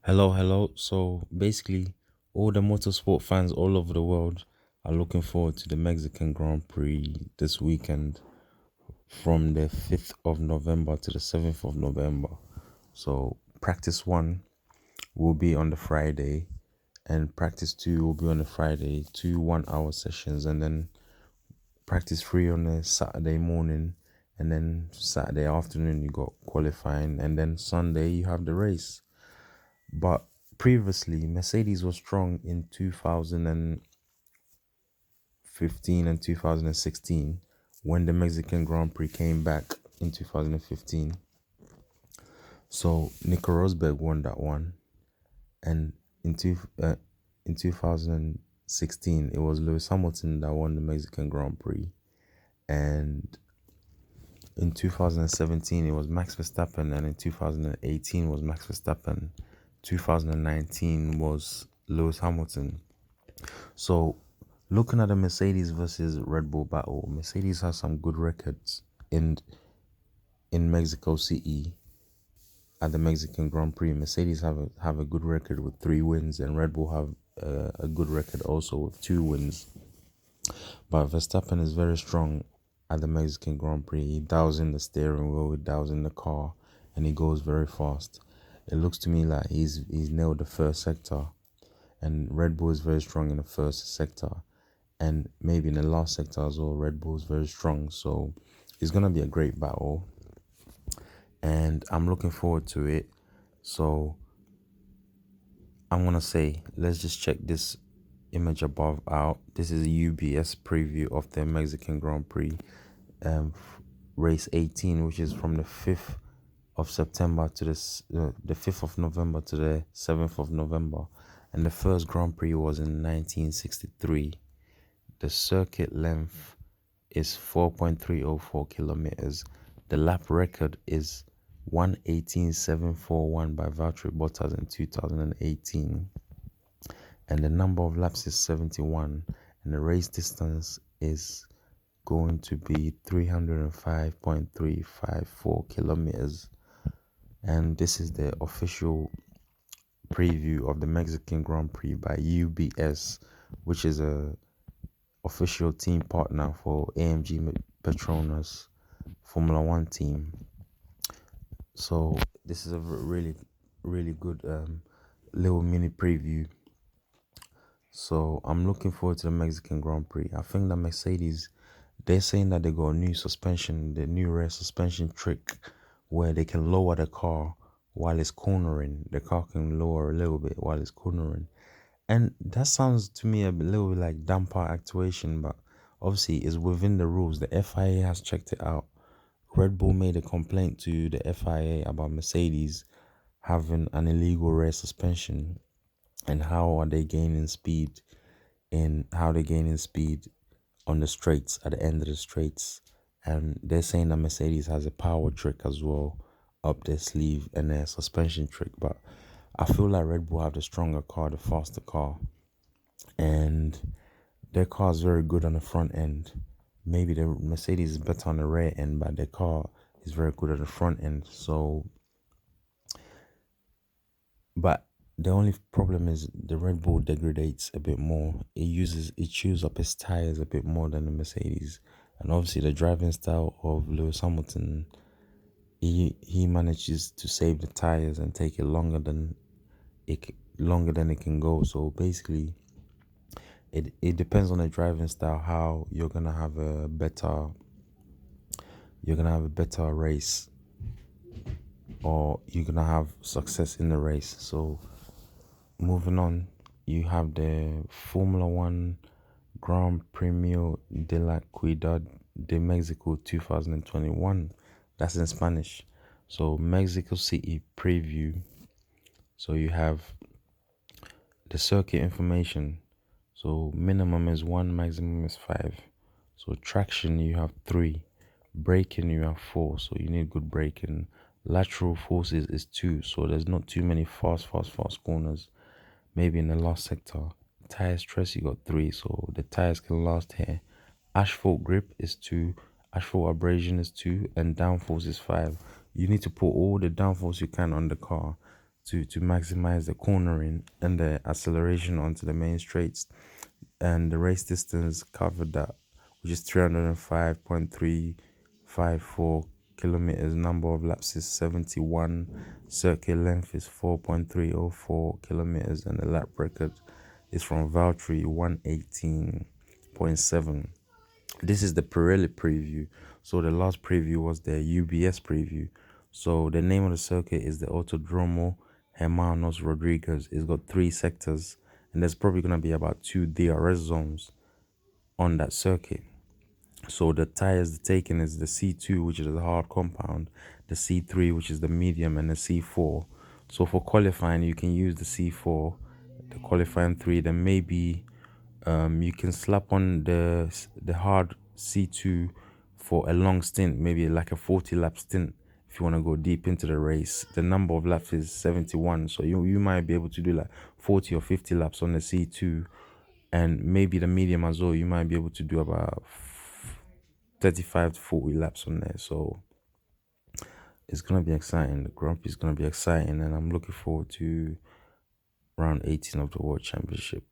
Hello. So basically, all the motorsport fans all over the world are looking forward to the Mexican Grand Prix this weekend from the 5th of November to the 7th of November. So, practice one will be on the Friday, and practice two will be on the Friday, two 1 hour sessions, and then practice three on the Saturday morning, and then Saturday afternoon you got qualifying, and then Sunday you have the race. But previously, Mercedes was strong in 2015 and 2016 when the Mexican Grand Prix came back in 2015. So Nico Rosberg won that one, and in 2016 it was Lewis Hamilton that won the Mexican Grand Prix, and in 2017 it was Max Verstappen, and in 2018 was Max Verstappen. 2019 was Lewis Hamilton. So, looking at the Mercedes versus Red Bull battle, Mercedes has some good records in Mexico City at the Mexican Grand Prix. Mercedes have a good record with 3 wins, and Red Bull have a good record also with 2 wins. But Verstappen is very strong at the Mexican Grand Prix. He dials in the steering wheel, he dials in the car, and he goes very fast. It looks to me like he's nailed the first sector, and Red Bull is very strong in the first sector, and maybe in the last sector as well. Red Bull is very strong, so it's gonna be a great battle, and I'm looking forward to it. So I'm gonna say, let's just check this image above out. This is a UBS preview of the Mexican Grand Prix, race 18, which is from the 5th of September to the 5th of November to the 7th of November, and the first Grand Prix was in 1963. The circuit length is 4.304 kilometers. The lap record is 1:18.741 by Valtteri Bottas in 2018, and the number of laps is 71, and the race distance is going to be 305.354 kilometers. And this is the official preview of the Mexican Grand Prix by UBS, which is a official team partner for AMG Petronas Formula One team. So this is a really good little mini preview. So I'm looking forward to the Mexican Grand Prix. I think that Mercedes, they're saying that they got a new suspension, the new rear suspension trick, where they can lower the car while it's cornering. The car can lower a little bit while it's cornering. And that sounds to me a little bit like damper actuation, but obviously it's within the rules. The FIA has checked it out. Red Bull made a complaint to the FIA about Mercedes having an illegal rear suspension, and how are they gaining speed on the straights, at the end of the straights. And they're saying that Mercedes has a power trick as well up their sleeve, and a suspension trick. But I feel like Red Bull have the stronger car, the faster car, and their car is very good on the front end. Maybe the Mercedes is better on the rear end, but their car is very good at the front end. So, but the only problem is the Red Bull degrades a bit more. It chews up its tires a bit more than the Mercedes, and obviously the driving style of Lewis Hamilton, he manages to save the tires and take it longer than it can go. So basically, it depends on the driving style how you're gonna have a better race, or you're gonna have success in the race. So moving on, you have the Formula One Gran Premio de la Ciudad de Mexico 2021. That's in Spanish. So Mexico City preview. So you have the circuit information. So minimum is 1, maximum is 5. So traction you have 3. Braking you have 4. So you need good braking. Lateral forces is 2. So there's not too many fast corners. Maybe in the last sector. Tire stress you got 3. So the tires can last here. Asphalt grip is 2. Asphalt abrasion is 2. And downforce is 5. You need to put all the downforce you can on the car to maximize the cornering and the acceleration onto the main straights. And the race distance covered that, which is 305.354 kilometers. Number of laps is 71. Circuit length is 4.304 kilometers, and the lap record is from Valtteri 118.7. This is the Pirelli preview. So the last preview was the UBS preview. So the name of the circuit is the Autodromohermanosrodriguez. It's got 3 sectors, and there's probably going to be about 2 DRS zones on that circuit. So the tires taken is the C2, which is the hard compound, the C3, which is the medium, and the C4. So for qualifying, you can use the C4, the qualifying 3. Then maybe you can slap on the hard C2 for a long stint, maybe like a 40 lap stint if you want to go deep into the race. The number of laps is 71, so you might be able to do like 40 or 50 laps on the C2, and maybe the medium as well. You might be able to do about 35 to 40 laps on there. So it's gonna be exciting. The Grand Prix is gonna be exciting, and I'm looking forward to round 18 of the World Championship.